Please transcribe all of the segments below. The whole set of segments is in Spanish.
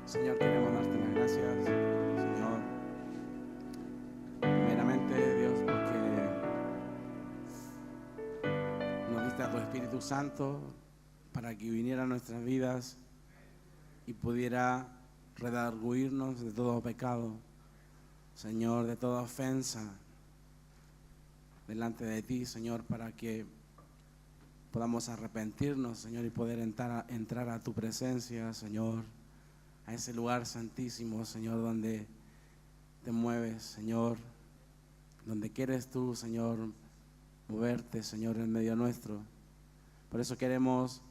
Señor, queremos darte las gracias, Señor, primeramente, Dios, porque nos diste a tu Espíritu Santo para que viniera a nuestras vidas y pudiera redarguirnos de todo pecado, Señor, de toda ofensa delante de ti, Señor, para que podamos arrepentirnos, Señor, y poder entrar a tu presencia, Señor, a ese lugar santísimo, Señor, donde te mueves, Señor, donde quieres tú, Señor, moverte, Señor, en medio nuestro. Por eso queremos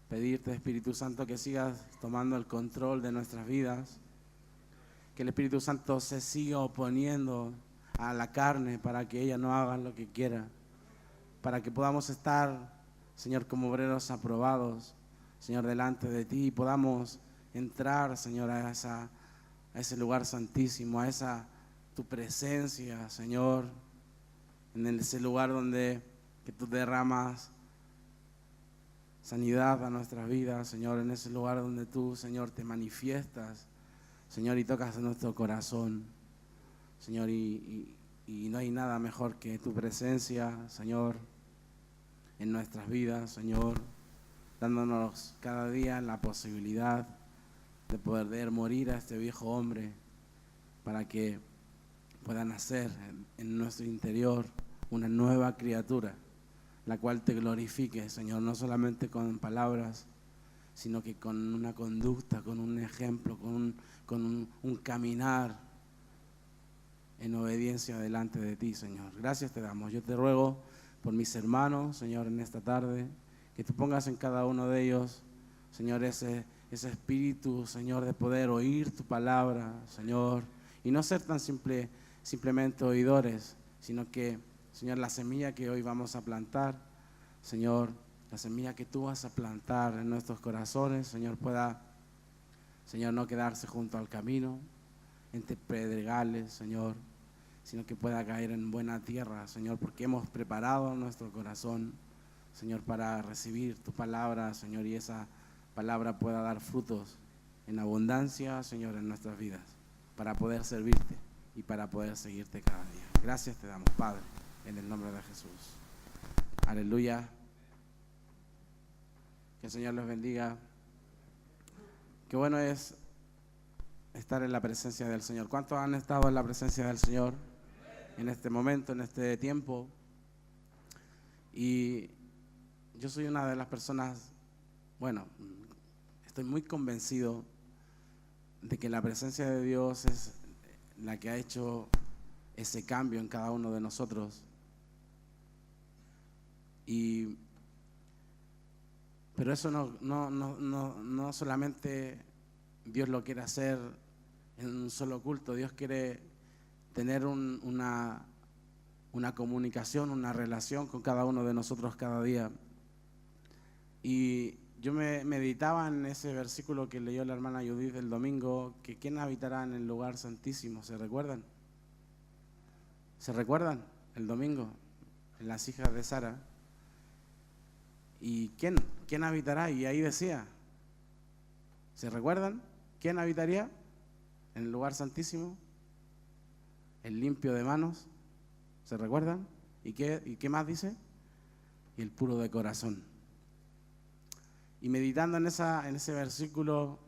pedirte, Espíritu Santo, que sigas tomando el control de nuestras vidas, que el Espíritu Santo se siga oponiendo a la carne para que ella no haga lo que quiera, para que podamos estar, Señor, como obreros aprobados, Señor, delante de ti, y podamos entrar, Señor, a ese lugar santísimo, a esa tu presencia, Señor, en ese lugar donde que tú derramas sanidad a nuestras vidas, Señor, en ese lugar donde tú, Señor, te manifiestas, Señor, y tocas nuestro corazón, Señor, y no hay nada mejor que tu presencia, Señor, en nuestras vidas, Señor, dándonos cada día la posibilidad de poder morir a este viejo hombre para que pueda nacer en nuestro interior una nueva criatura, la cual te glorifique, Señor, no solamente con palabras, sino que con una conducta, con un ejemplo, con un caminar en obediencia delante de ti, Señor. Gracias te damos. Yo te ruego por mis hermanos, Señor, en esta tarde, que tú pongas en cada uno de ellos, Señor, ese espíritu, Señor, de poder oír tu palabra, Señor, y no ser tan simplemente oidores, sino que, Señor, la semilla que hoy vamos a plantar, Señor, la semilla que tú vas a plantar en nuestros corazones, Señor, pueda, Señor, no quedarse junto al camino, entre pedregales, Señor, sino que pueda caer en buena tierra, Señor, porque hemos preparado nuestro corazón, Señor, para recibir tu palabra, Señor, y esa palabra pueda dar frutos en abundancia, Señor, en nuestras vidas, para poder servirte y para poder seguirte cada día. Gracias te damos, Padre, en el nombre de Jesús. Aleluya. Que el Señor los bendiga. Qué bueno es estar en la presencia del Señor. ¿Cuántos han estado en la presencia del Señor en este momento, en este tiempo? Y yo soy una de las personas, bueno, estoy muy convencido de que la presencia de Dios es la que ha hecho ese cambio en cada uno de nosotros. Pero eso no solamente Dios lo quiere hacer en un solo culto. Dios quiere tener una comunicación, una relación con cada uno de nosotros cada día. Y yo me meditaba en ese versículo que leyó la hermana Judith el domingo, que ¿quién habitará en el lugar santísimo? ¿Se recuerdan? ¿Se recuerdan? El domingo, en las hijas de Sara. ¿Y quién habitará? Y ahí decía, ¿se recuerdan? ¿Quién habitaría en el lugar santísimo? El limpio de manos, ¿se recuerdan? ¿Y qué más dice? Y el puro de corazón. Y meditando en ese versículo,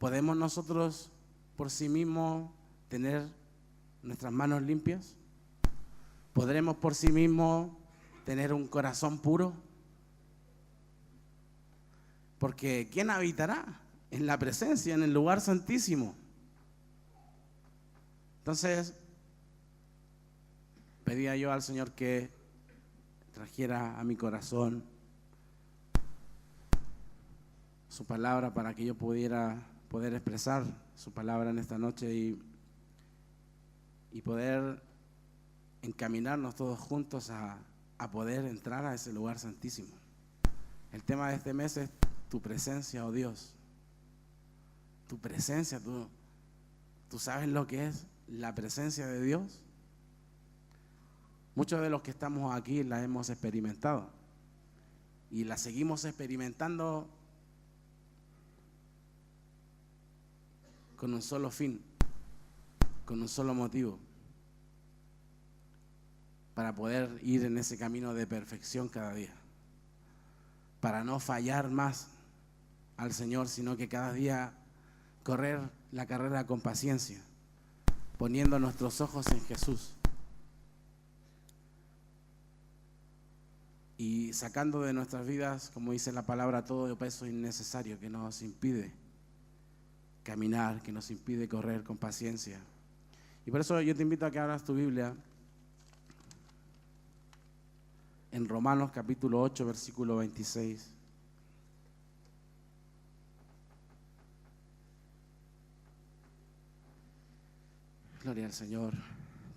¿podemos nosotros por sí mismos tener nuestras manos limpias? ¿Podremos por sí mismos tener un corazón puro? Porque ¿quién habitará en la presencia, en el lugar santísimo? Entonces, pedía yo al Señor que trajera a mi corazón su palabra para que yo pudiera poder expresar su palabra en esta noche y poder encaminarnos todos juntos a poder entrar a ese lugar santísimo. El tema de este mes es tu presencia, oh Dios. Tu presencia, tú sabes lo que es la presencia de Dios. Muchos de los que estamos aquí la hemos experimentado y la seguimos experimentando con un solo fin, con un solo motivo, para poder ir en ese camino de perfección cada día, para no fallar más al Señor, sino que cada día correr la carrera con paciencia, poniendo nuestros ojos en Jesús y sacando de nuestras vidas, como dice la palabra, todo peso innecesario que nos impide caminar, que nos impide correr con paciencia. Y por eso yo te invito a que abras tu Biblia en Romanos capítulo 8, versículo 26. Gloria al Señor.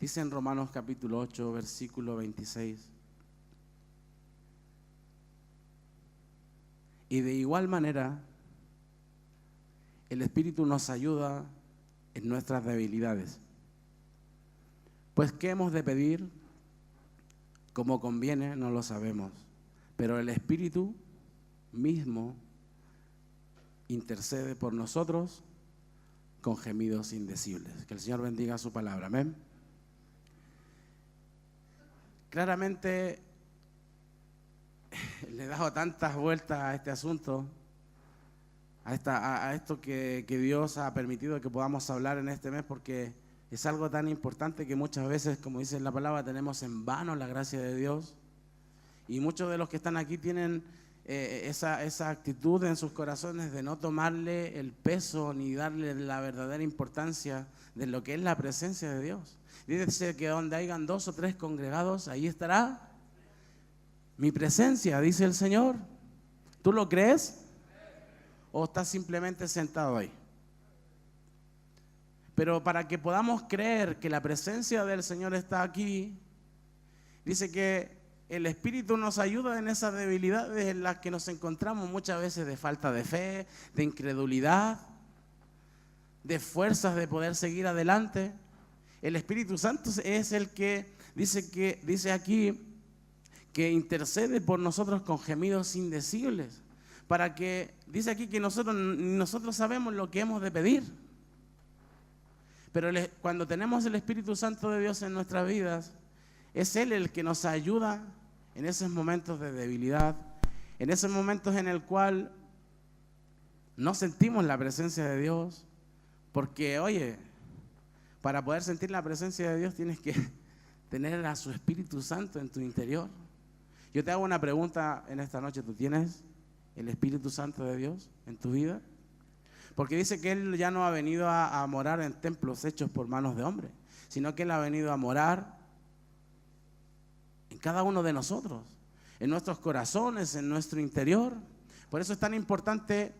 Dice en Romanos capítulo 8, versículo 26. Y de igual manera, el Espíritu nos ayuda en nuestras debilidades. Pues ¿qué hemos de pedir? Como conviene, no lo sabemos. Pero el Espíritu mismo intercede por nosotros con gemidos indecibles. Que el Señor bendiga su palabra. Amén. Claramente le he dado tantas vueltas a este asunto, a esto que Dios ha permitido que podamos hablar en este mes, porque es algo tan importante que muchas veces, como dice la palabra, tenemos en vano la gracia de Dios. Y muchos de los que están aquí tienen esa actitud en sus corazones de no tomarle el peso ni darle la verdadera importancia de lo que es la presencia de Dios. Dice que donde hayan 2 o 3 congregados, ahí estará mi presencia, dice el Señor. ¿Tú lo crees? ¿O estás simplemente sentado ahí? Pero para que podamos creer que la presencia del Señor está aquí, dice que el Espíritu nos ayuda en esas debilidades en las que nos encontramos muchas veces, de falta de fe, de incredulidad, de fuerzas de poder seguir adelante. El Espíritu Santo es el que dice aquí que intercede por nosotros con gemidos indecibles, para que, dice aquí que nosotros sabemos lo que hemos de pedir. Pero cuando tenemos el Espíritu Santo de Dios en nuestras vidas, es Él el que nos ayuda en esos momentos de debilidad, en esos momentos en el cual no sentimos la presencia de Dios, porque, oye, para poder sentir la presencia de Dios tienes que tener a su Espíritu Santo en tu interior. Yo te hago una pregunta en esta noche: ¿tú tienes el Espíritu Santo de Dios en tu vida? Porque dice que Él ya no ha venido a morar en templos hechos por manos de hombres, sino que Él ha venido a morar en cada uno de nosotros, en nuestros corazones, en nuestro interior. Por eso es tan importante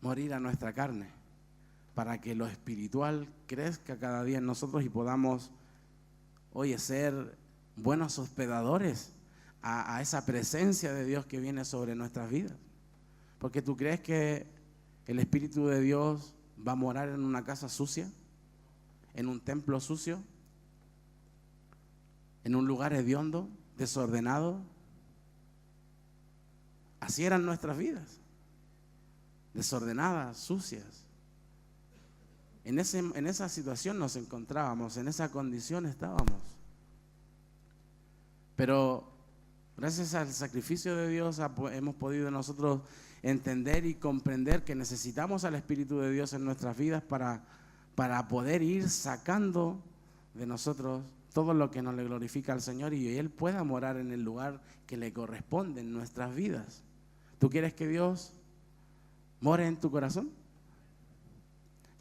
morir a nuestra carne, para que lo espiritual crezca cada día en nosotros y podamos, oye, ser buenos hospedadores a esa presencia de Dios que viene sobre nuestras vidas. Porque tú crees que el Espíritu de Dios va a morar en una casa sucia, en un templo sucio, en un lugar hediondo, desordenado. Así eran nuestras vidas, desordenadas, sucias. En esa situación nos encontrábamos, en esa condición estábamos. Pero gracias al sacrificio de Dios hemos podido nosotros entender y comprender que necesitamos al Espíritu de Dios en nuestras vidas para poder ir sacando de nosotros todo lo que no le glorifica al Señor y Él pueda morar en el lugar que le corresponde en nuestras vidas. ¿Tú quieres que Dios more en tu corazón?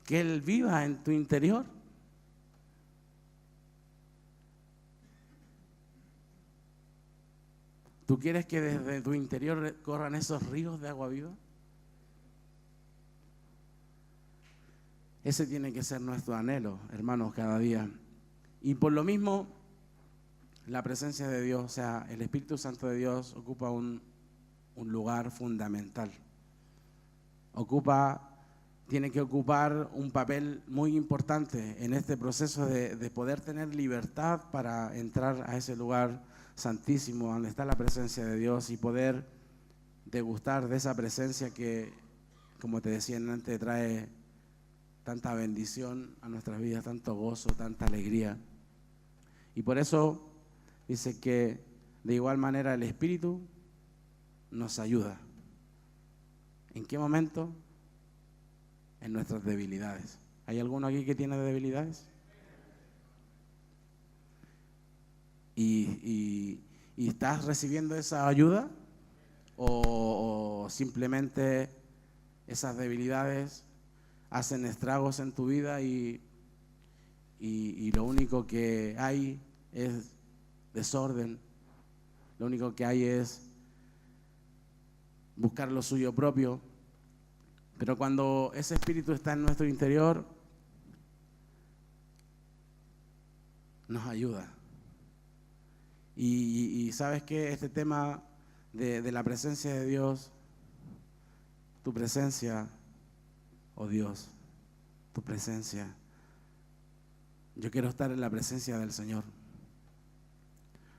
Que Él viva en tu interior. ¿Tú quieres que desde tu interior corran esos ríos de agua viva? Ese tiene que ser nuestro anhelo, hermanos, cada día. Y por lo mismo, la presencia de Dios, o sea, el Espíritu Santo de Dios ocupa un lugar fundamental. Tiene que ocupar un papel muy importante en este proceso de poder tener libertad para entrar a ese lugar santísimo donde está la presencia de Dios y poder degustar de esa presencia que, como te decía antes, trae tanta bendición a nuestras vidas, tanto gozo, tanta alegría. Y por eso dice que de igual manera el Espíritu nos ayuda. ¿En qué momento? En nuestras debilidades. ¿Hay alguno aquí que tiene debilidades? ¿Y estás recibiendo esa ayuda? ¿O simplemente esas debilidades hacen estragos en tu vida y lo único que hay es desorden? Lo único que hay es buscar lo suyo propio. Pero cuando ese espíritu está en nuestro interior, nos ayuda. Y sabes que este tema de la presencia de Dios, tu presencia, oh Dios, tu presencia. Yo quiero estar en la presencia del Señor.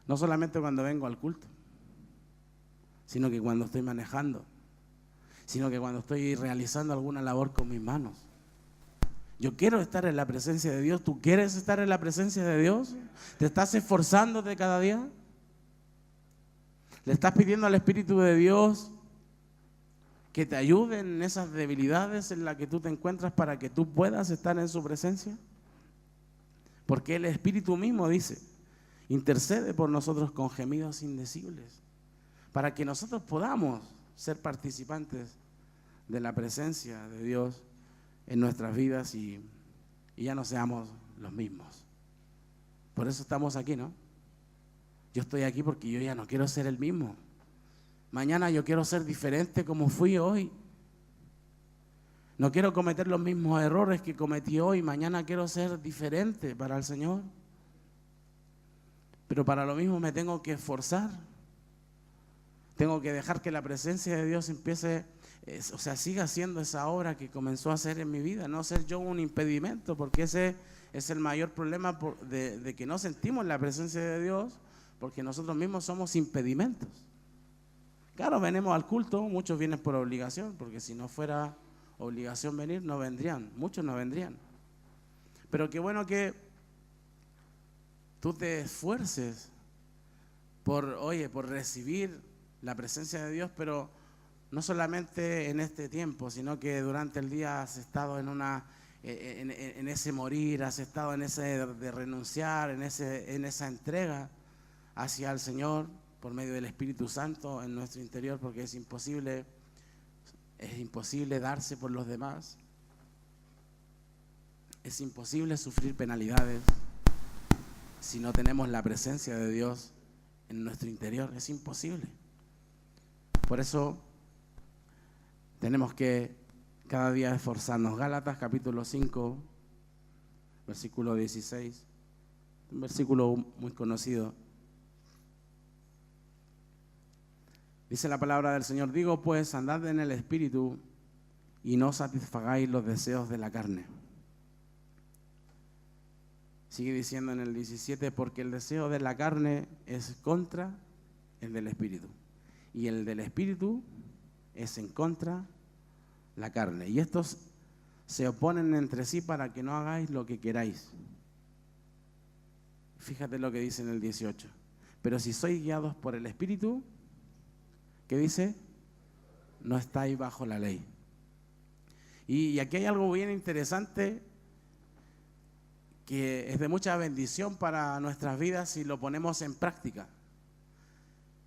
No solamente cuando vengo al culto, sino que cuando estoy manejando, sino que cuando estoy realizando alguna labor con mis manos. Yo quiero estar en la presencia de Dios. ¿Tú quieres estar en la presencia de Dios? ¿Te estás esforzando de cada día? ¿Le estás pidiendo al Espíritu de Dios que te ayude en esas debilidades en las que tú te encuentras para que tú puedas estar en su presencia? Porque el Espíritu mismo dice, intercede por nosotros con gemidos indecibles, para que nosotros podamos ser participantes de la presencia de Dios en nuestras vidas y ya no seamos los mismos. Por eso estamos aquí, ¿no? Yo estoy aquí porque yo ya no quiero ser el mismo. Mañana yo quiero ser diferente como fui hoy. No quiero cometer los mismos errores que cometí hoy. Mañana quiero ser diferente para el Señor. Pero para lo mismo me tengo que esforzar. Tengo que dejar que la presencia de Dios empiece, siga haciendo esa obra que comenzó a hacer en mi vida. No ser yo un impedimento, porque ese es el mayor problema de que no sentimos la presencia de Dios, porque nosotros mismos somos impedimentos. Claro, venimos al culto, muchos vienen por obligación, porque si no fuera obligación venir, no vendrían, muchos no vendrían. Pero qué bueno que tú te esfuerces por recibir la presencia de Dios, pero no solamente en este tiempo, sino que durante el día has estado en ese morir, has estado en ese de renunciar, en esa entrega hacia el Señor por medio del Espíritu Santo en nuestro interior, porque es imposible darse por los demás, es imposible sufrir penalidades si no tenemos la presencia de Dios en nuestro interior, es imposible. Por eso tenemos que cada día esforzarnos. Gálatas capítulo 5, versículo 16, un versículo muy conocido. Dice la palabra del Señor, digo pues, andad en el Espíritu y no satisfagáis los deseos de la carne. Sigue diciendo en el 17, porque el deseo de la carne es contra el del Espíritu. Y el del Espíritu es en contra la carne. Y estos se oponen entre sí para que no hagáis lo que queráis. Fíjate lo que dice en el 18. Pero si sois guiados por el Espíritu, ¿qué dice? No estáis bajo la ley. Y aquí hay algo bien interesante que es de mucha bendición para nuestras vidas si lo ponemos en práctica.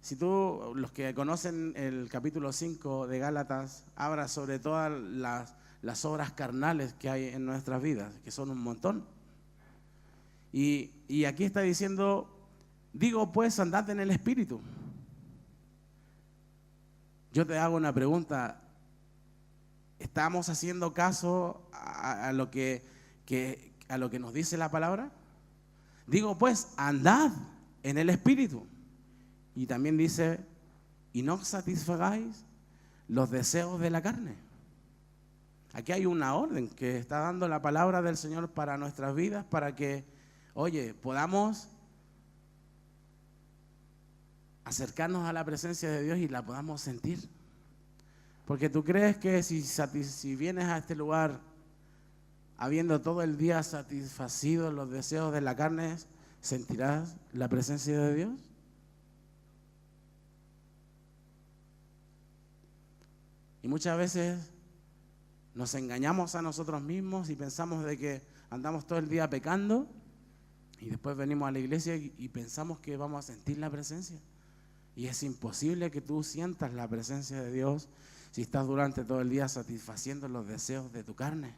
Si tú, los que conocen el capítulo 5 de Gálatas, habla sobre todas las obras carnales que hay en nuestras vidas, que son un montón. Y aquí está diciendo, digo pues, andad en el Espíritu. Yo te hago una pregunta, ¿estamos haciendo caso a lo que nos dice la palabra? Digo pues, andad en el Espíritu. Y también dice, y no satisfagáis los deseos de la carne. Aquí hay una orden que está dando la palabra del Señor para nuestras vidas, para que, podamos acercarnos a la presencia de Dios y la podamos sentir. Porque tú crees que si vienes a este lugar habiendo todo el día satisfacido los deseos de la carne, ¿sentirás la presencia de Dios? Y muchas veces nos engañamos a nosotros mismos y pensamos de que andamos todo el día pecando y después venimos a la iglesia y pensamos que vamos a sentir la presencia. Y es imposible que tú sientas la presencia de Dios si estás durante todo el día satisfaciendo los deseos de tu carne.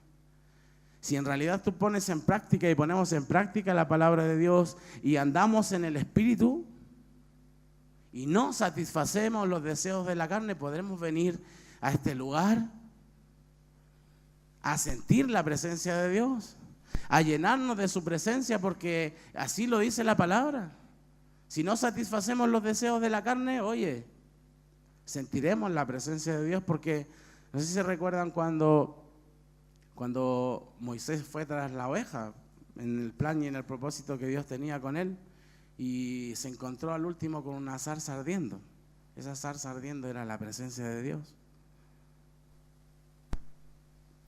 Si en realidad tú pones en práctica y ponemos en práctica la palabra de Dios y andamos en el Espíritu y no satisfacemos los deseos de la carne, podremos venir a este lugar a sentir la presencia de Dios, a llenarnos de su presencia, porque así lo dice la palabra. Si no satisfacemos los deseos de la carne, oye, sentiremos la presencia de Dios, porque no sé si se recuerdan cuando Moisés fue tras la oveja, en el plan y en el propósito que Dios tenía con él, y se encontró al último con una zarza ardiendo. Esa zarza ardiendo era la presencia de Dios.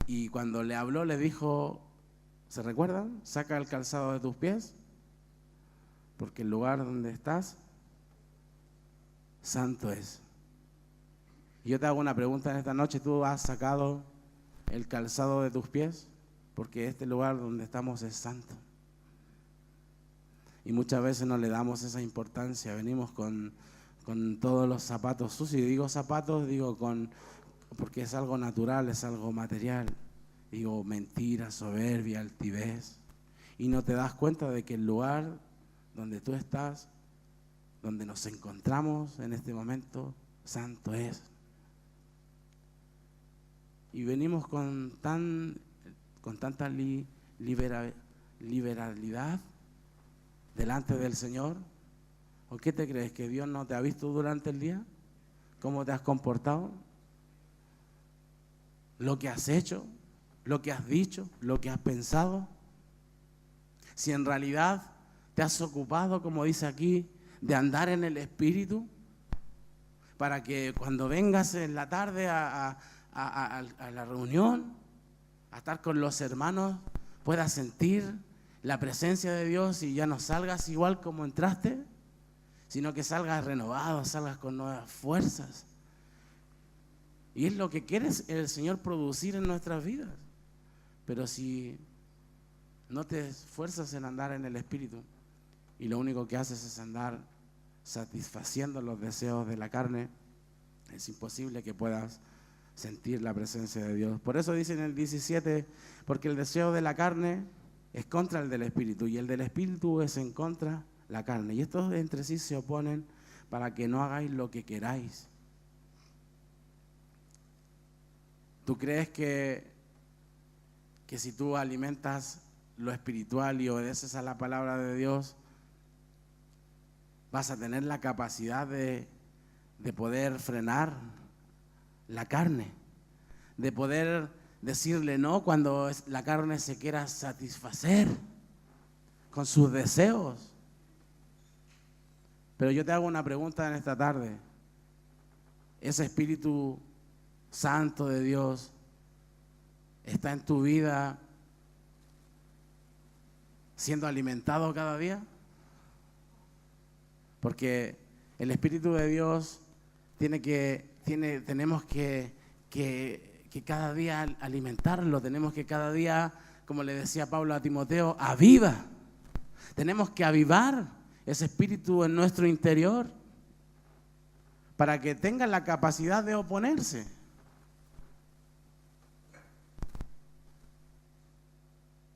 Y cuando le habló, le dijo, ¿se recuerdan? Saca el calzado de tus pies, porque el lugar donde estás, santo es. Y yo te hago una pregunta en esta noche, ¿tú has sacado el calzado de tus pies? Porque este lugar donde estamos es santo. Y muchas veces no le damos esa importancia, venimos con todos los zapatos sucios. Y digo zapatos, porque es algo natural, es algo material. Digo mentira, soberbia, altivez. Y no te das cuenta de que el lugar donde tú estás, donde nos encontramos en este momento, santo es. Y venimos con tanta liberalidad delante del Señor. ¿O qué te crees? ¿Que Dios no te ha visto durante el día? ¿Cómo te has comportado? ¿Lo que has hecho? ¿Lo que has dicho? ¿Lo que has pensado? Si en realidad te has ocupado, como dice aquí, de andar en el Espíritu, para que cuando vengas en la tarde a la reunión, a estar con los hermanos, puedas sentir la presencia de Dios y ya no salgas igual como entraste, sino que salgas renovado, salgas con nuevas fuerzas. Y es lo que quiere el Señor producir en nuestras vidas. Pero si no te esfuerzas en andar en el Espíritu y lo único que haces es andar satisfaciendo los deseos de la carne, es imposible que puedas sentir la presencia de Dios. Por eso dice en el 17, porque el deseo de la carne es contra el del Espíritu y el del Espíritu es en contra de la carne. Y estos entre sí se oponen para que no hagáis lo que queráis. ¿Tú crees que si tú alimentas lo espiritual y obedeces a la palabra de Dios, vas a tener la capacidad de poder frenar la carne, de poder decirle no cuando la carne se quiera satisfacer con sus deseos? Pero yo te hago una pregunta en esta tarde. ¿Ese Espíritu Santo de Dios está en tu vida siendo alimentado cada día? Porque el Espíritu de Dios tenemos que cada día alimentarlo, tenemos que cada día, como le decía Pablo a Timoteo, aviva. Tenemos que avivar ese Espíritu en nuestro interior para que tenga la capacidad de oponerse.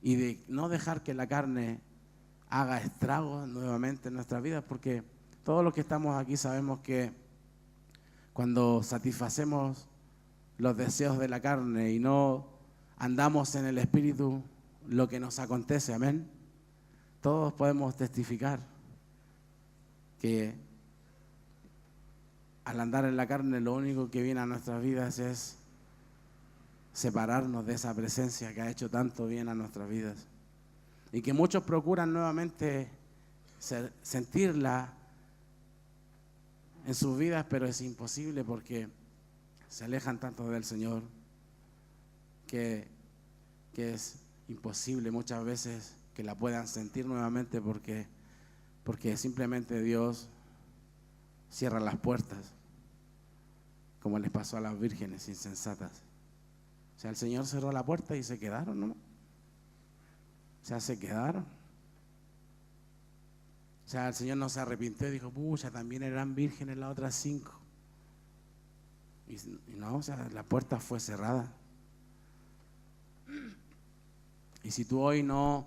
Y de no dejar que la carne haga estragos nuevamente en nuestras vidas, porque todos los que estamos aquí sabemos que cuando satisfacemos los deseos de la carne y no andamos en el Espíritu, lo que nos acontece, amén. Todos podemos testificar que al andar en la carne lo único que viene a nuestras vidas es separarnos de esa presencia que ha hecho tanto bien a nuestras vidas. Y que muchos procuran nuevamente sentirla en sus vidas, pero es imposible porque se alejan tanto del Señor que es imposible muchas veces que la puedan sentir nuevamente porque simplemente Dios cierra las puertas, como les pasó a las vírgenes insensatas. O sea, el Señor cerró la puerta y se quedaron, ¿no? O sea, se quedaron. O sea, el Señor no se arrepintió y dijo, pucha, también eran vírgenes las otras 5. Y no, o sea, la puerta fue cerrada. Y si tú hoy no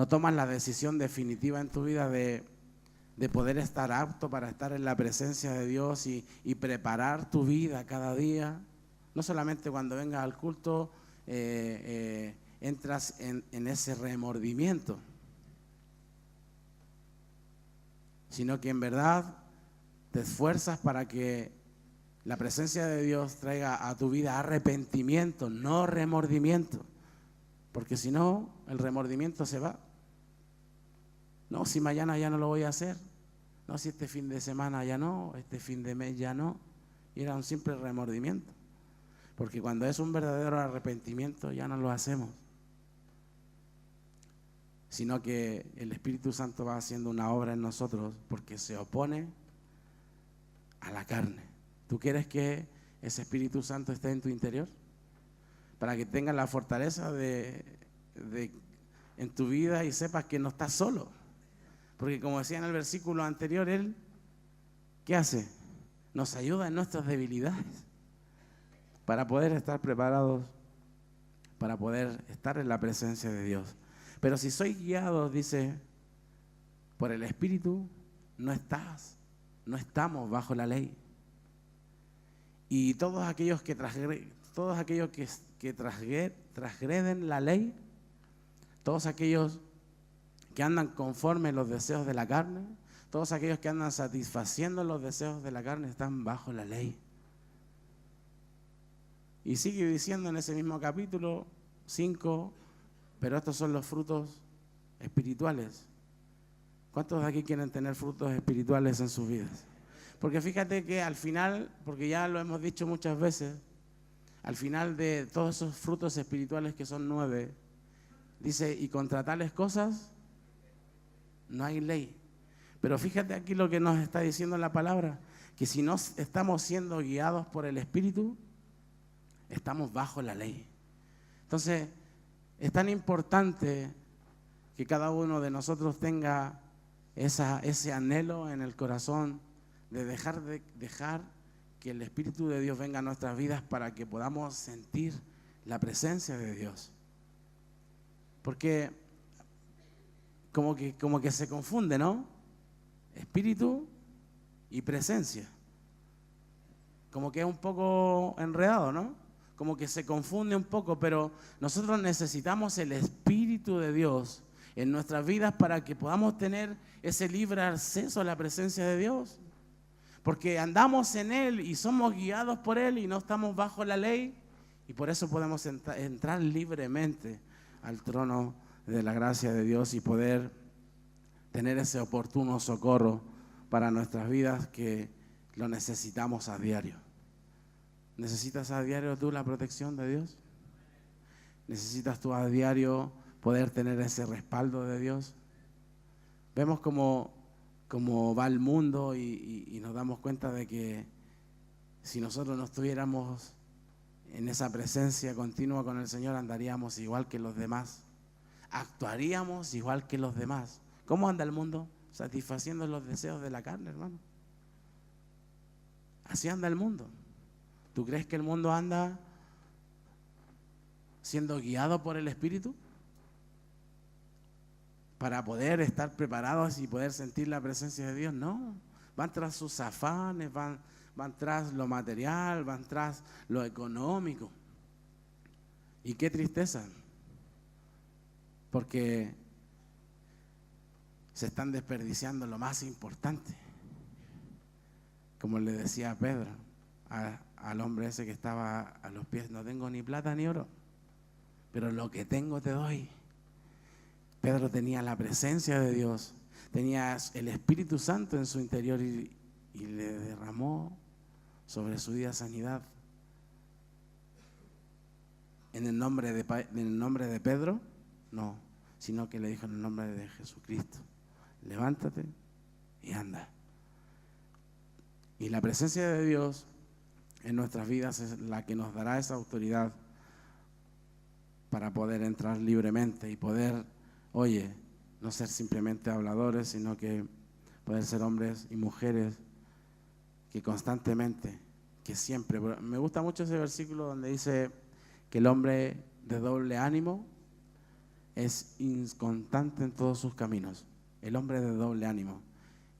tomas la decisión definitiva en tu vida de poder estar apto para estar en la presencia de Dios y preparar tu vida cada día, no solamente cuando vengas al culto entras en ese remordimiento, sino que en verdad te esfuerzas para que la presencia de Dios traiga a tu vida arrepentimiento, no remordimiento, porque si no, el remordimiento se va. No, si mañana ya no lo voy a hacer, no, si este fin de semana ya no, este fin de mes ya no, y era un simple remordimiento, porque cuando es un verdadero arrepentimiento ya no lo hacemos, sino que el Espíritu Santo va haciendo una obra en nosotros porque se opone a la carne. ¿Tú quieres que ese Espíritu Santo esté en tu interior? Para que tengas la fortaleza en tu vida y sepas que no estás solo. Porque como decía en el versículo anterior, Él, ¿qué hace? Nos ayuda en nuestras debilidades para poder estar preparados, para poder estar en la presencia de Dios. Pero si sois guiados, dice, por el Espíritu, no estamos bajo la ley. Y todos aquellos que transgreden la ley, todos aquellos que andan conforme a los deseos de la carne, todos aquellos que andan satisfaciendo los deseos de la carne están bajo la ley. Y sigue diciendo en ese mismo capítulo 5, pero estos son los frutos espirituales. ¿Cuántos de aquí quieren tener frutos espirituales en sus vidas? Porque fíjate que al final, porque ya lo hemos dicho muchas veces, al final de todos esos frutos espirituales que son 9, dice, y contra tales cosas no hay ley. Pero fíjate aquí lo que nos está diciendo la palabra, que si no estamos siendo guiados por el Espíritu, estamos bajo la ley. Entonces, es tan importante que cada uno de nosotros tenga ese anhelo en el corazón de dejar que el Espíritu de Dios venga a nuestras vidas para que podamos sentir la presencia de Dios. Porque como que se confunde, ¿no? Espíritu y presencia. Como que es un poco enredado, ¿no? Como que se confunde un poco, pero nosotros necesitamos el Espíritu de Dios en nuestras vidas para que podamos tener ese libre acceso a la presencia de Dios. Porque andamos en Él y somos guiados por Él y no estamos bajo la ley, y por eso podemos entrar libremente al trono de la gracia de Dios y poder tener ese oportuno socorro para nuestras vidas que lo necesitamos a diario. ¿Necesitas a diario tú la protección de Dios? ¿Necesitas tú a diario poder tener ese respaldo de Dios? Vemos cómo va el mundo y nos damos cuenta de que si nosotros no estuviéramos en esa presencia continua con el Señor, andaríamos igual que los demás, actuaríamos igual que los demás. ¿Cómo anda el mundo? Satisfaciendo los deseos de la carne, hermano. Así anda el mundo. ¿Tú crees que el mundo anda siendo guiado por el Espíritu para poder estar preparados y poder sentir la presencia de Dios? No, van tras sus afanes, van tras lo material, van tras lo económico. Y qué tristeza, porque se están desperdiciando lo más importante. Como le decía a Pedro, al hombre ese que estaba a los pies, no tengo ni plata ni oro, pero lo que tengo te doy. Pedro tenía la presencia de Dios, tenía el Espíritu Santo en su interior y le derramó sobre su vida sanidad. ¿En el nombre de Pedro? No, sino que le dijo en el nombre de Jesucristo: levántate y anda. Y la presencia de Dios en nuestras vidas es la que nos dará esa autoridad para poder entrar libremente y poder, no ser simplemente habladores, sino que poder ser hombres y mujeres que constantemente, que siempre. Me gusta mucho ese versículo donde dice que el hombre de doble ánimo es inconstante en todos sus caminos. El hombre de doble ánimo.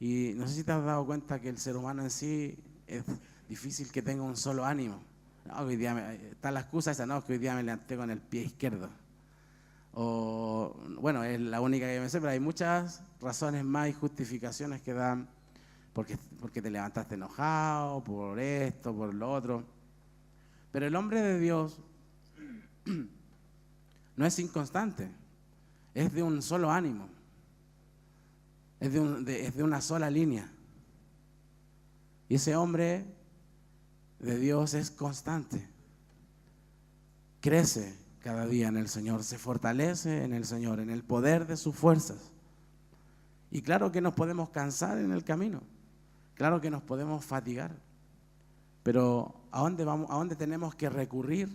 Y no sé si te has dado cuenta que el ser humano en sí es difícil que tenga un solo ánimo. No, hoy día está la excusa esa, no, que hoy día me levanté con el pie izquierdo. O, bueno, es la única que me sé, pero hay muchas razones más y justificaciones que dan porque te levantaste enojado, por esto, por lo otro. Pero el hombre de Dios no es inconstante, es de un solo ánimo, es de una sola línea. Y ese hombre de Dios es constante, crece cada día en el Señor, se fortalece en el Señor, en el poder de sus fuerzas. Y claro que nos podemos cansar en el camino, claro que nos podemos fatigar, pero ¿a dónde vamos? ¿A dónde tenemos que recurrir?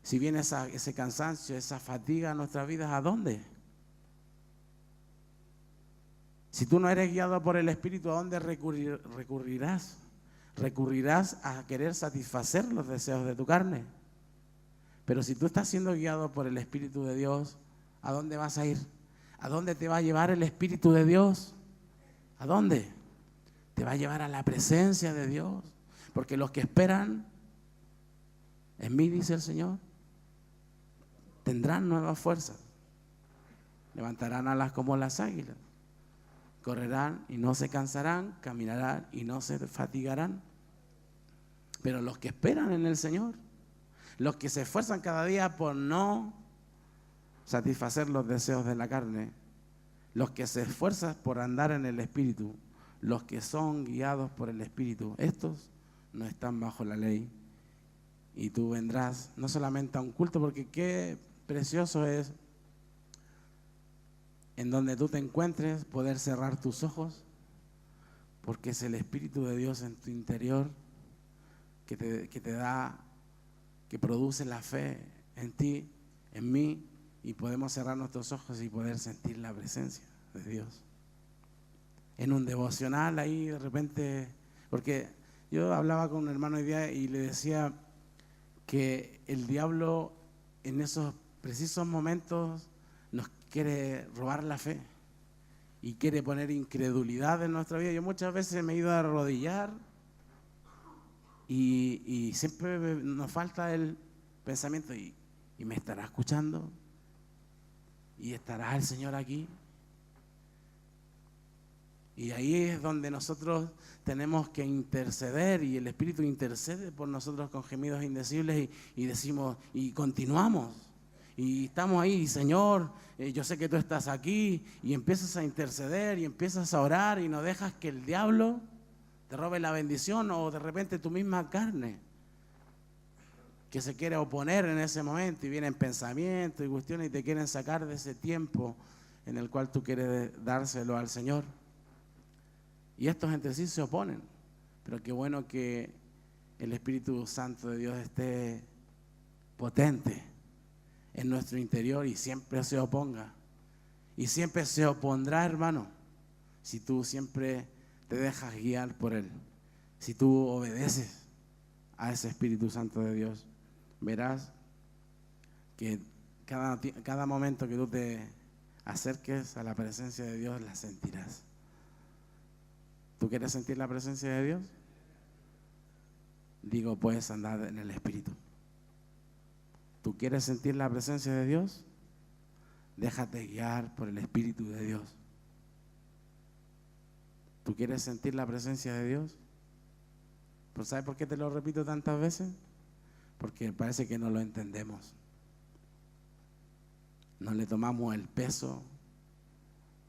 Si viene ese cansancio, esa fatiga a nuestras vidas, ¿a dónde? Si tú no eres guiado por el Espíritu, ¿a dónde recurrirás? Recurrirás a querer satisfacer los deseos de tu carne. Pero si tú estás siendo guiado por el Espíritu de Dios, ¿a dónde vas a ir? ¿A dónde te va a llevar el Espíritu de Dios? ¿A dónde? Te va a llevar a la presencia de Dios. Porque los que esperan en mí, dice el Señor, tendrán nuevas fuerzas. Levantarán alas como las águilas. Correrán y no se cansarán, caminarán y no se fatigarán. Pero los que esperan en el Señor, los que se esfuerzan cada día por no satisfacer los deseos de la carne, los que se esfuerzan por andar en el Espíritu, los que son guiados por el Espíritu, estos no están bajo la ley. Y tú vendrás no solamente a un culto, porque qué precioso es en donde tú te encuentres poder cerrar tus ojos, porque es el Espíritu de Dios en tu interior que te da, que produce la fe en ti, en mí, y podemos cerrar nuestros ojos y poder sentir la presencia de Dios. En un devocional ahí de repente, porque yo hablaba con un hermano hoy día y le decía que el diablo en esos precisos momentos nos quiere robar la fe y quiere poner incredulidad en nuestra vida. Yo muchas veces me he ido a arrodillar y siempre nos falta el pensamiento y me estará escuchando y estará el Señor aquí. Y ahí es donde nosotros tenemos que interceder y el Espíritu intercede por nosotros con gemidos indecibles y decimos, y continuamos. Y estamos ahí, Señor, yo sé que tú estás aquí, y empiezas a interceder y empiezas a orar y no dejas que el diablo te robe la bendición o de repente tu misma carne que se quiere oponer en ese momento y vienen pensamientos y cuestiones y te quieren sacar de ese tiempo en el cual tú quieres dárselo al Señor. Y estos entre sí se oponen, pero qué bueno que el Espíritu Santo de Dios esté potente en nuestro interior y siempre se oponga. Y siempre se opondrá, hermano, si tú siempre te dejas guiar por Él. Si tú obedeces a ese Espíritu Santo de Dios, verás que cada momento que tú te acerques a la presencia de Dios, la sentirás. ¿Tú quieres sentir la presencia de Dios? Digo, puedes andar en el Espíritu. ¿Tú quieres sentir la presencia de Dios? Déjate guiar por el Espíritu de Dios. ¿Tú quieres sentir la presencia de Dios? ¿Pero sabes por qué te lo repito tantas veces? Porque parece que no lo entendemos. No le tomamos el peso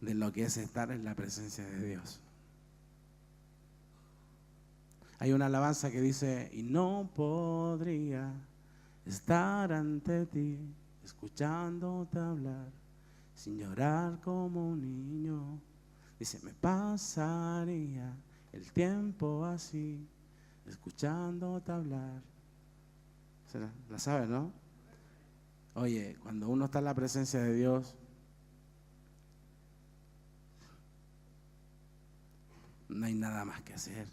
de lo que es estar en la presencia de Dios. Hay una alabanza que dice, y no podría estar ante ti, escuchándote hablar, sin llorar como un niño. Dice, me pasaría el tiempo así, escuchándote hablar. La sabes, ¿no? Oye, cuando uno está en la presencia de Dios, no hay nada más que hacer.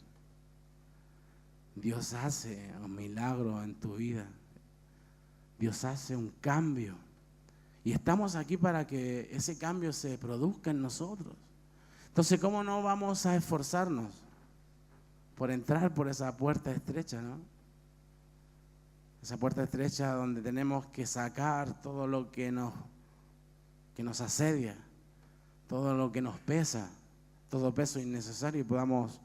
Dios hace un milagro en tu vida. Dios hace un cambio. Y estamos aquí para que ese cambio se produzca en nosotros. Entonces, ¿cómo no vamos a esforzarnos por entrar por esa puerta estrecha, ¿no? Esa puerta estrecha donde tenemos que sacar todo lo que nos asedia, todo lo que nos pesa, todo peso innecesario, y podamos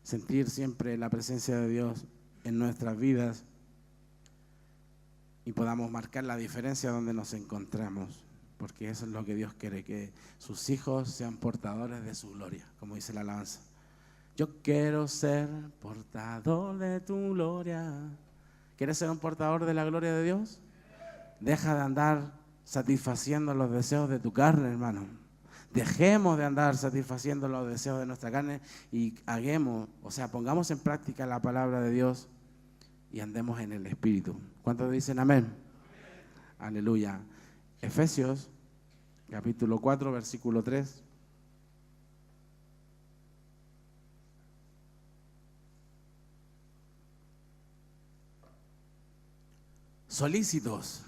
sentir siempre la presencia de Dios en nuestras vidas y podamos marcar la diferencia donde nos encontramos, porque eso es lo que Dios quiere, que sus hijos sean portadores de su gloria, como dice la alabanza. Yo quiero ser portador de tu gloria. ¿Quieres ser un portador de la gloria de Dios? Deja de andar satisfaciendo los deseos de tu carne, hermano. Dejemos de andar satisfaciendo los deseos de nuestra carne y pongamos en práctica la palabra de Dios y andemos en el Espíritu. ¿Cuántos dicen amén? Aleluya. Efesios, capítulo 4, versículo 3. Solícitos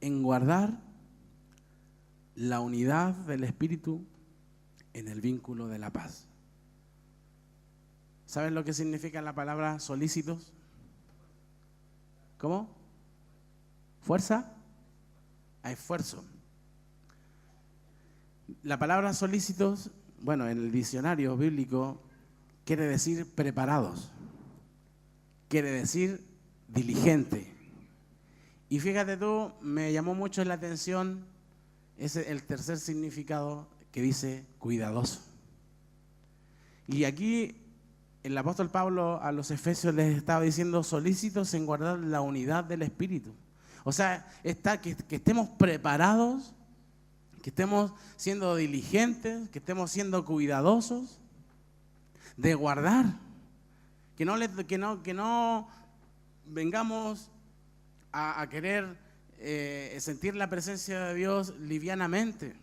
en guardar la unidad del Espíritu en el vínculo de la paz. ¿Saben lo que significa la palabra solícitos? ¿Cómo? ¿Fuerza? A esfuerzo. La palabra solícitos, bueno, en el diccionario bíblico quiere decir preparados, quiere decir diligente. Y fíjate tú, me llamó mucho la atención el tercer significado que dice cuidadoso. Y aquí el apóstol Pablo a los efesios les estaba diciendo solícitos en guardar la unidad del Espíritu. O sea, que estemos preparados, que estemos siendo diligentes, que estemos siendo cuidadosos de guardar, que no vengamos a querer sentir la presencia de Dios livianamente,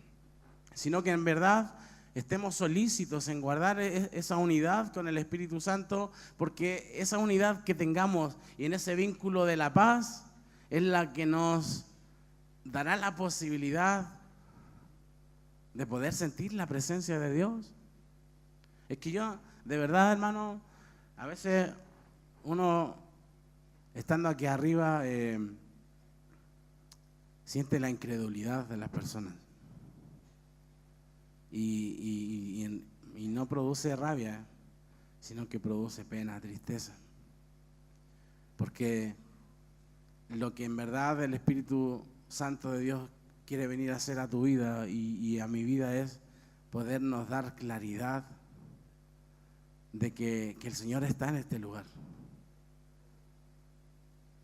sino que en verdad estemos solícitos en guardar esa unidad con el Espíritu Santo, porque esa unidad que tengamos y en ese vínculo de la paz es la que nos dará la posibilidad de poder sentir la presencia de Dios. Es que yo, de verdad, hermano, a veces uno, estando aquí arriba, siente la incredulidad de las personas. Y no produce rabia, sino que produce pena, tristeza. Porque lo que en verdad el Espíritu Santo de Dios quiere venir a hacer a tu vida y a mi vida es podernos dar claridad de que el Señor está en este lugar.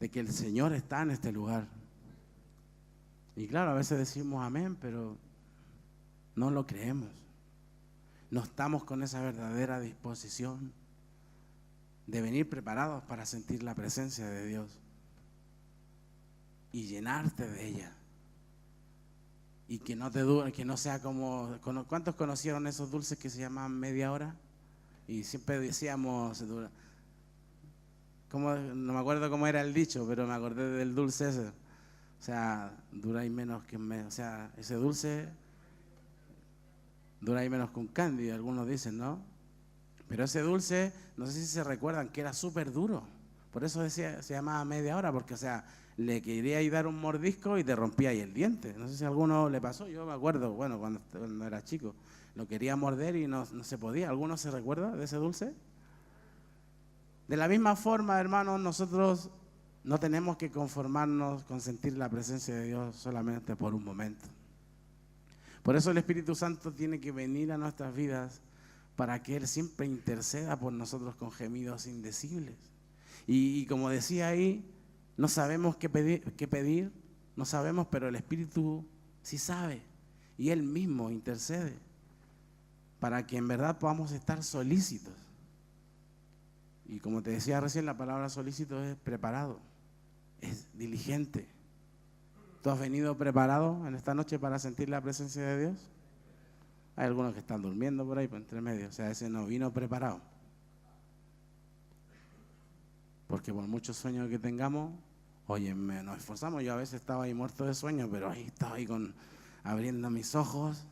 De que el Señor está en este lugar. Y claro, a veces decimos amén, pero no lo creemos. No estamos con esa verdadera disposición de venir preparados para sentir la presencia de Dios y llenarte de ella. Y que no te dure, que no sea como... ¿Cuántos conocieron esos dulces que se llaman media hora? Y siempre decíamos... no me acuerdo cómo era el dicho, pero me acordé del dulce ese. O sea, dura y menos que... O sea, ese dulce... dura y menos que un candy, algunos dicen, ¿no? Pero ese dulce, no sé si se recuerdan, que era súper duro. Por eso se llamaba media hora, porque, o sea, le quería ir dar un mordisco y te rompía ahí el diente. No sé si a alguno le pasó, yo me acuerdo, bueno, cuando era chico, lo quería morder y no se podía. ¿Alguno se recuerda de ese dulce? De la misma forma, hermanos, nosotros no tenemos que conformarnos con sentir la presencia de Dios solamente por un momento. Por eso el Espíritu Santo tiene que venir a nuestras vidas para que Él siempre interceda por nosotros con gemidos indecibles. Y como decía ahí, no sabemos qué pedir, no sabemos, pero el Espíritu sí sabe. Y Él mismo intercede para que en verdad podamos estar solícitos. Y como te decía recién, la palabra solícito es preparado, es diligente. ¿Tú has venido preparado en esta noche para sentir la presencia de Dios? Hay algunos que están durmiendo por ahí, por entre medio. O sea, ese no vino preparado. Porque por muchos sueños que tengamos, oye, nos esforzamos. Yo a veces estaba ahí muerto de sueño, pero ahí estaba ahí abriendo mis ojos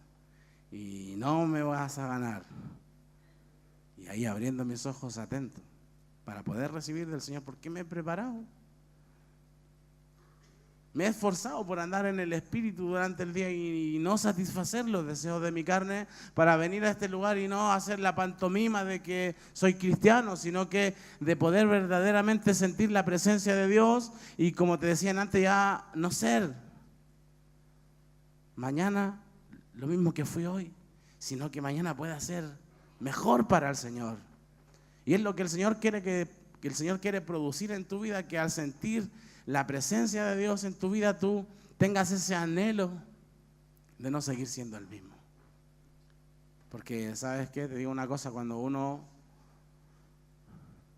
y no me vas a ganar. Y ahí abriendo mis ojos atento para poder recibir del Señor. ¿Por qué me he preparado? Me he esforzado por andar en el Espíritu durante el día y no satisfacer los deseos de mi carne para venir a este lugar y no hacer la pantomima de que soy cristiano, sino que de poder verdaderamente sentir la presencia de Dios y, como te decían antes, ya no ser mañana lo mismo que fui hoy, sino que mañana pueda ser mejor para el Señor. Y es lo que el Señor quiere que el Señor quiere producir en tu vida, que al sentir la presencia de Dios en tu vida, tú tengas ese anhelo de no seguir siendo el mismo. Porque, ¿sabes qué? Te digo una cosa, cuando uno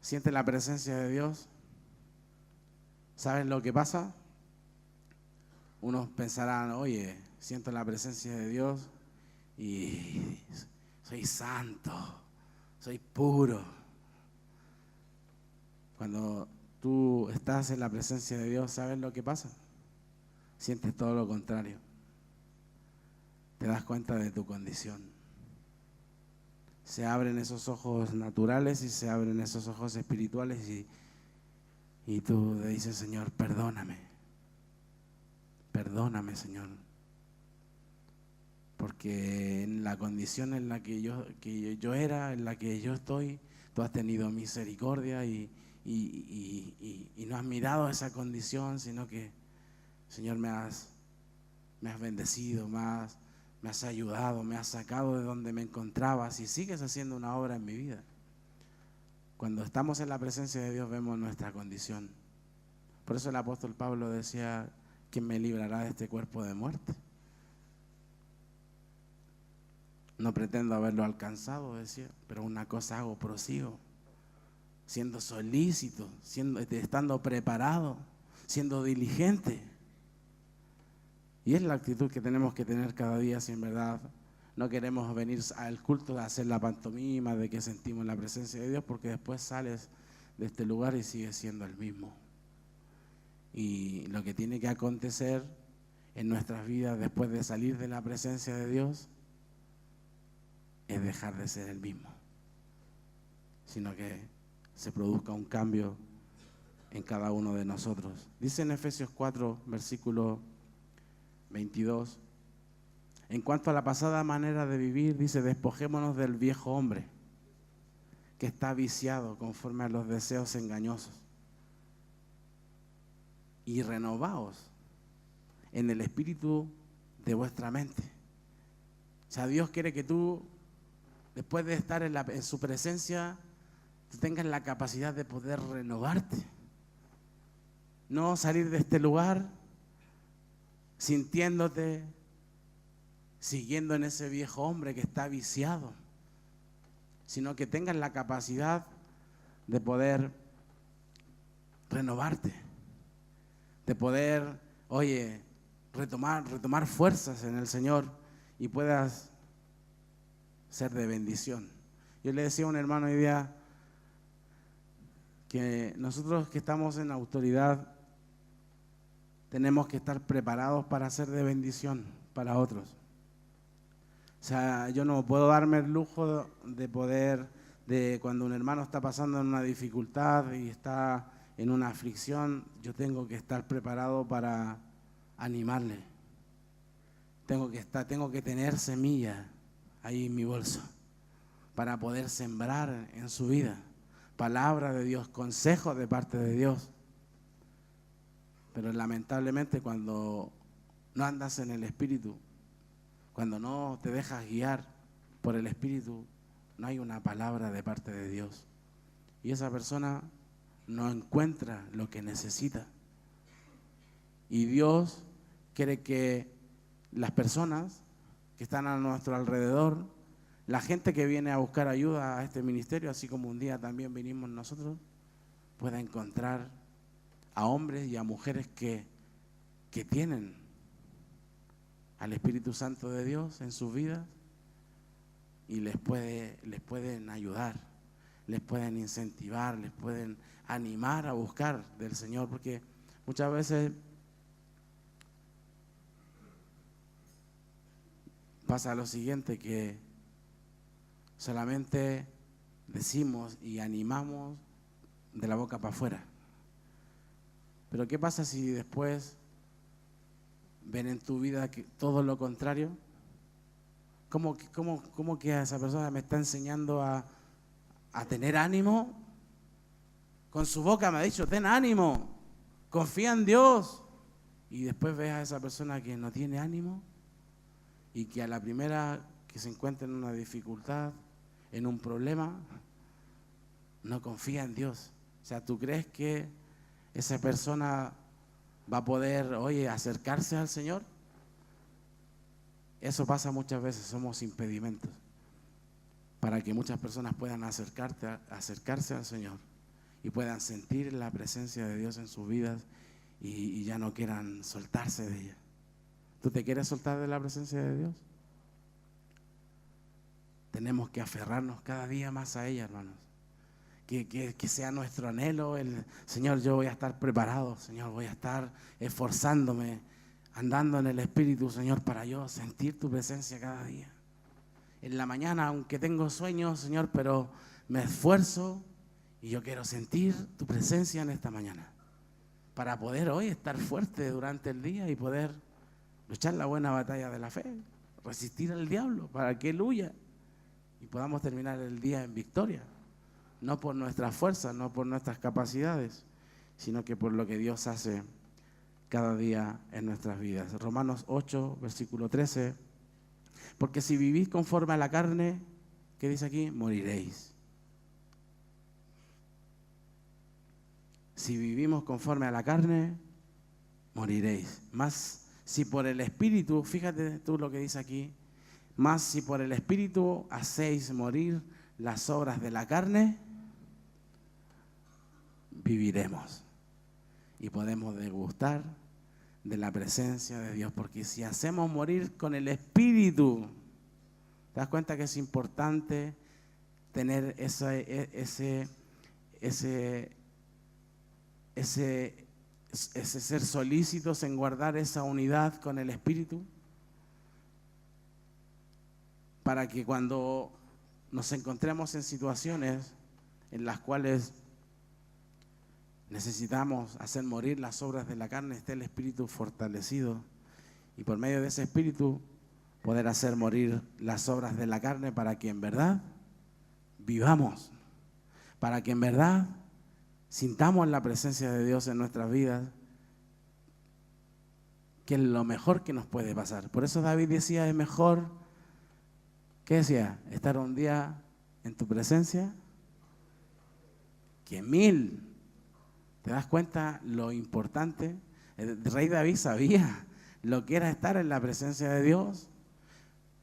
siente la presencia de Dios, ¿sabes lo que pasa? Unos pensarán, oye, siento la presencia de Dios y soy santo, soy puro. Cuando tú estás en la presencia de Dios, ¿sabes lo que pasa? Sientes todo lo contrario. Te das cuenta de tu condición. Se abren esos ojos naturales y se abren esos ojos espirituales y tú le dices, Señor, perdóname. Perdóname, Señor. Porque en la condición en la que yo era, en la que yo estoy, tú has tenido misericordia y no has mirado esa condición, sino que, Señor, me has bendecido, me has ayudado, me has sacado de donde me encontrabas y sigues haciendo una obra en mi vida. Cuando estamos en la presencia de Dios vemos nuestra condición. Por eso el apóstol Pablo decía, ¿quién me librará de este cuerpo de muerte? No pretendo haberlo alcanzado, decía, pero una cosa hago, prosigo. Siendo solícito, estando preparado, siendo diligente. Y es la actitud que tenemos que tener cada día, si en verdad no queremos venir al culto de hacer la pantomima de que sentimos la presencia de Dios, porque después sales de este lugar y sigues siendo el mismo. Y lo que tiene que acontecer en nuestras vidas después de salir de la presencia de Dios es dejar de ser el mismo, sino que se produzca un cambio en cada uno de nosotros. Dice en Efesios 4, versículo 22, en cuanto a la pasada manera de vivir, dice, despojémonos del viejo hombre que está viciado conforme a los deseos engañosos y renovaos en el espíritu de vuestra mente. O sea, Dios quiere que tú, después de estar en su presencia, tengas la capacidad de poder renovarte. No salir de este lugar sintiéndote, siguiendo en ese viejo hombre que está viciado, sino que tengas la capacidad de poder renovarte, de poder, oye, retomar fuerzas en el Señor y puedas ser de bendición. Yo le decía a un hermano hoy día que nosotros que estamos en autoridad tenemos que estar preparados para ser de bendición para otros. O sea, yo no puedo darme el lujo de cuando un hermano está pasando en una dificultad y está en una aflicción, yo tengo que estar preparado para animarle. Tengo que tener semilla ahí en mi bolso para poder sembrar en su vida palabra de Dios, consejos de parte de Dios. Pero lamentablemente cuando no andas en el Espíritu, cuando no te dejas guiar por el Espíritu, no hay una palabra de parte de Dios. Y esa persona no encuentra lo que necesita. Y Dios quiere que las personas que están a nuestro alrededor, la gente que viene a buscar ayuda a este ministerio, así como un día también vinimos nosotros, pueda encontrar a hombres y a mujeres que tienen al Espíritu Santo de Dios en sus vidas y les pueden ayudar, les pueden incentivar, les pueden animar a buscar del Señor, porque muchas veces pasa lo siguiente, que solamente decimos y animamos de la boca para afuera. Pero ¿qué pasa si después ven en tu vida que todo lo contrario? ¿Cómo que a esa persona me está enseñando a tener ánimo? Con su boca me ha dicho, ten ánimo, confía en Dios. Y después ves a esa persona que no tiene ánimo y que a la primera que se encuentra en una dificultad, en un problema, no confía en Dios. O sea, ¿tú crees que esa persona va a poder, acercarse al Señor? Eso pasa muchas veces, somos impedimentos para que muchas personas puedan acercarse al Señor y puedan sentir la presencia de Dios en sus vidas y ya no quieran soltarse de ella. ¿Tú te quieres soltar de la presencia de Dios? Tenemos que aferrarnos cada día más a ella, hermanos. Que sea nuestro anhelo, Señor, yo voy a estar preparado, Señor, voy a estar esforzándome, andando en el Espíritu, Señor, para yo sentir tu presencia cada día. En la mañana, aunque tengo sueños, Señor, pero me esfuerzo y yo quiero sentir tu presencia en esta mañana, para poder hoy estar fuerte durante el día y poder luchar la buena batalla de la fe, resistir al diablo para que él huya y podamos terminar el día en victoria. No por nuestras fuerzas, no por nuestras capacidades, sino que por lo que Dios hace cada día en nuestras vidas. Romanos 8, versículo 13. Porque si vivís conforme a la carne, ¿qué dice aquí? Moriréis. Si vivimos conforme a la carne, moriréis. Más si por el Espíritu, fíjate tú lo que dice aquí, más si por el Espíritu hacéis morir las obras de la carne, viviremos y podemos degustar de la presencia de Dios, porque si hacemos morir con el Espíritu, ¿te das cuenta que es importante tener ese ser solícitos en guardar esa unidad con el Espíritu? Para que cuando nos encontremos en situaciones en las cuales necesitamos hacer morir las obras de la carne, esté el Espíritu fortalecido y por medio de ese Espíritu poder hacer morir las obras de la carne para que en verdad vivamos, para que en verdad sintamos la presencia de Dios en nuestras vidas, que es lo mejor que nos puede pasar. Por eso David decía, es mejor, ¿qué decía? Estar un día en tu presencia que 1000. ¿Te das cuenta lo importante? El rey David sabía lo que era estar en la presencia de Dios,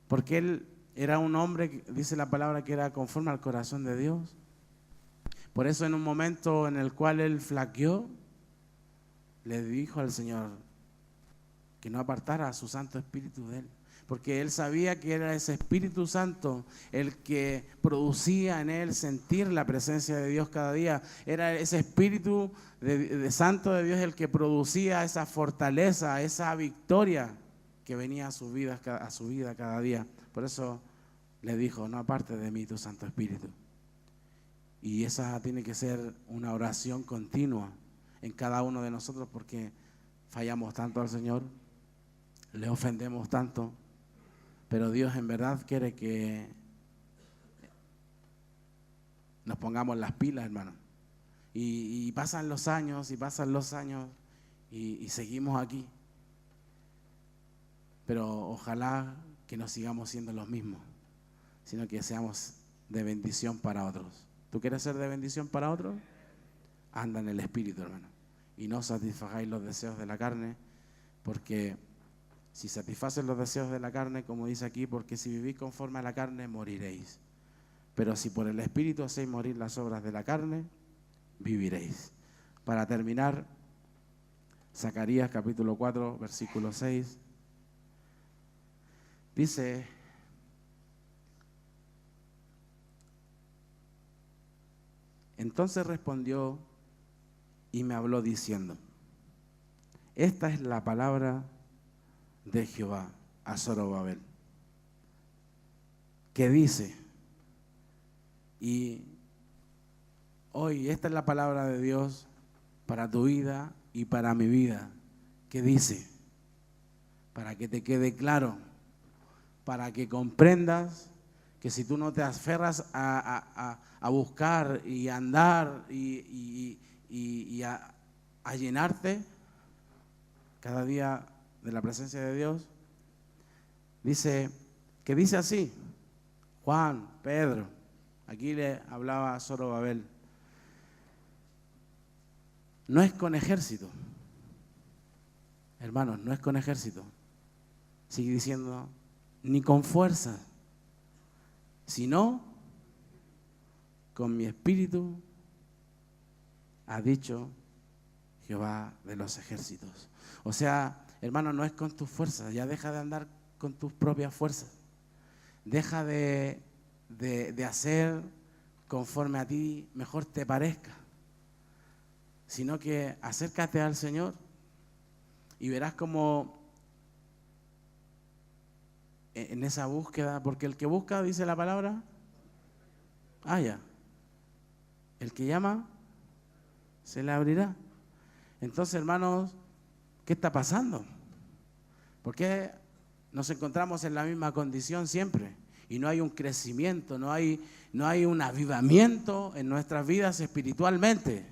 porque él era un hombre, dice la palabra, que era conforme al corazón de Dios. Por eso en un momento en el cual él flaqueó, le dijo al Señor que no apartara a su Santo Espíritu de él, porque él sabía que era ese Espíritu Santo el que producía en él sentir la presencia de Dios cada día. Era ese Espíritu de Santo de Dios el que producía esa fortaleza, esa victoria que venía a su vida cada día. Por eso le dijo, no aparte de mí tu Santo Espíritu. Y esa tiene que ser una oración continua en cada uno de nosotros, porque fallamos tanto al Señor, le ofendemos tanto. Pero Dios en verdad quiere que nos pongamos las pilas, hermano. Y pasan los años y seguimos aquí. Pero ojalá que no sigamos siendo los mismos, sino que seamos de bendición para otros. ¿Tú quieres ser de bendición para otros? Anda en el Espíritu, hermano. Y no satisfagáis los deseos de la carne, porque si satisfaces los deseos de la carne, como dice aquí, porque si vivís conforme a la carne, moriréis. Pero si por el Espíritu hacéis morir las obras de la carne, viviréis. Para terminar, Zacarías capítulo 4, versículo 6, dice: entonces respondió y me habló diciendo: esta es la palabra de Jehová a Zorobabel, que dice, y hoy esta es la palabra de Dios para tu vida y para mi vida, que dice, para que te quede claro, para que comprendas que si tú no te aferras a buscar y a andar y a llenarte cada día de la presencia de Dios, dice así, Juan, Pedro, aquí le hablaba a Zorobabel, no es con ejército, hermanos, no es con ejército, sigue diciendo, ni con fuerza, sino con mi espíritu, ha dicho Jehová de los ejércitos. O sea, hermano, no es con tus fuerzas, ya deja de andar con tus propias fuerzas, deja de hacer conforme a ti mejor te parezca, sino que acércate al Señor y verás como en esa búsqueda, porque el que busca, dice la palabra, halla, el que llama, se le abrirá. Entonces, hermanos, ¿qué está pasando? ¿Por qué nos encontramos en la misma condición siempre? Y no hay un crecimiento, no hay un avivamiento en nuestras vidas espiritualmente.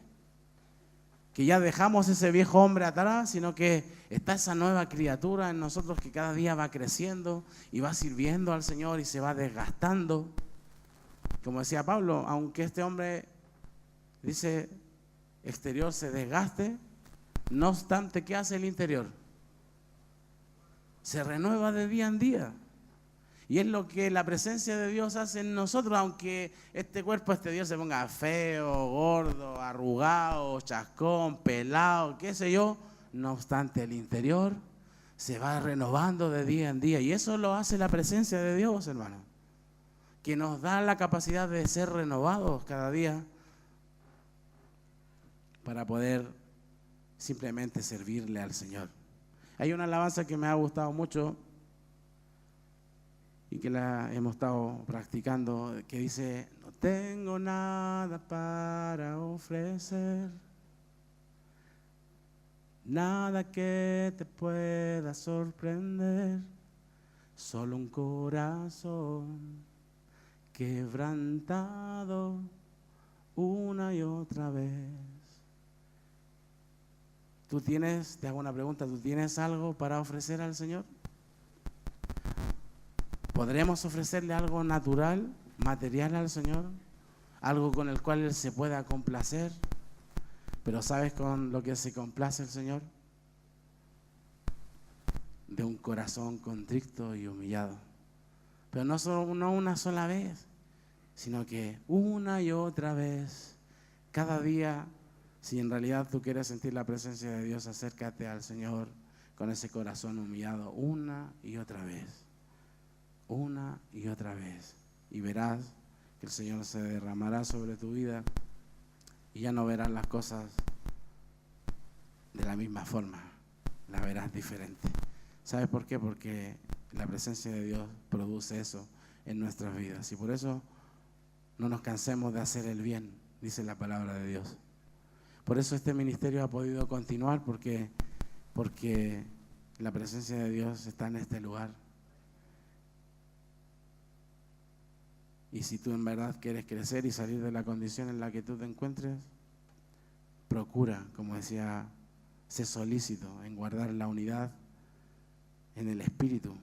Que ya dejamos ese viejo hombre atrás, sino que está esa nueva criatura en nosotros que cada día va creciendo y va sirviendo al Señor y se va desgastando. Como decía Pablo, aunque este hombre, dice, exterior se desgaste, no obstante, ¿qué hace el interior? Se renueva de día en día. Y es lo que la presencia de Dios hace en nosotros, aunque este cuerpo exterior se ponga feo, gordo, arrugado, chascón, pelado, qué sé yo, no obstante el interior se va renovando de día en día. Y eso lo hace la presencia de Dios, hermano, que nos da la capacidad de ser renovados cada día para poder simplemente servirle al Señor. Hay una alabanza que me ha gustado mucho y que la hemos estado practicando, que dice: no tengo nada para ofrecer, nada que te pueda sorprender, solo un corazón quebrantado una y otra vez. ¿Tú tienes, te hago una pregunta, ¿tú tienes algo para ofrecer al Señor? ¿Podremos ofrecerle algo natural, material al Señor? Algo con el cual Él se pueda complacer. Pero ¿sabes con lo que se complace el Señor? De un corazón contrito y humillado. Pero no una sola vez, sino que una y otra vez, cada día. Si en realidad tú quieres sentir la presencia de Dios, acércate al Señor con ese corazón humillado una y otra vez. Una y otra vez. Y verás que el Señor se derramará sobre tu vida y ya no verás las cosas de la misma forma, las verás diferente. ¿Sabes por qué? Porque la presencia de Dios produce eso en nuestras vidas. Y por eso no nos cansemos de hacer el bien, dice la palabra de Dios. Por eso este ministerio ha podido continuar, porque la presencia de Dios está en este lugar. Y si tú en verdad quieres crecer y salir de la condición en la que tú te encuentres, procura, como decía, sé solícito en guardar la unidad en el Espíritu,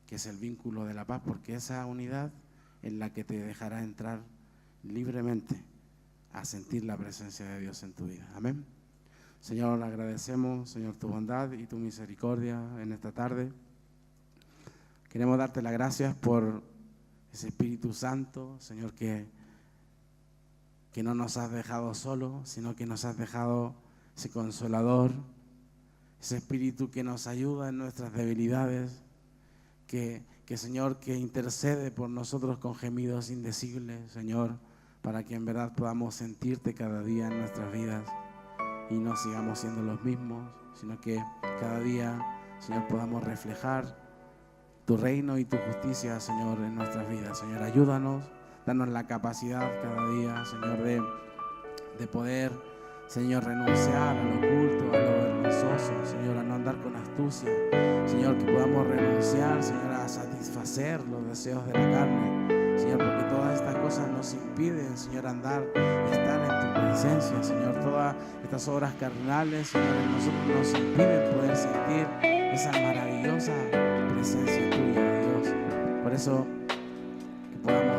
que es el vínculo de la paz, porque esa unidad en la que te dejará entrar libremente a sentir la presencia de Dios en tu vida. Amén. Señor, agradecemos, Señor, tu bondad y tu misericordia en esta tarde. Queremos darte las gracias por ese Espíritu Santo, Señor, que no nos has dejado solos, sino que nos has dejado ese consolador, ese Espíritu que nos ayuda en nuestras debilidades, que Señor, que intercede por nosotros con gemidos indecibles, Señor, para que en verdad podamos sentirte cada día en nuestras vidas y no sigamos siendo los mismos, sino que cada día, Señor, podamos reflejar tu reino y tu justicia, Señor, en nuestras vidas. Señor, ayúdanos, danos la capacidad cada día, Señor, de poder, Señor, renunciar a lo oculto, a lo vergonzoso, Señor, a no andar con astucia, Señor, que podamos renunciar, Señor, a satisfacer los deseos de la carne, Señor, porque todas estas cosas nos impiden, Señor, andar y estar en tu presencia, Señor. Todas estas obras carnales, Señor, en nosotros nos impiden poder sentir esa maravillosa presencia tuya, Dios. Por eso, que podamos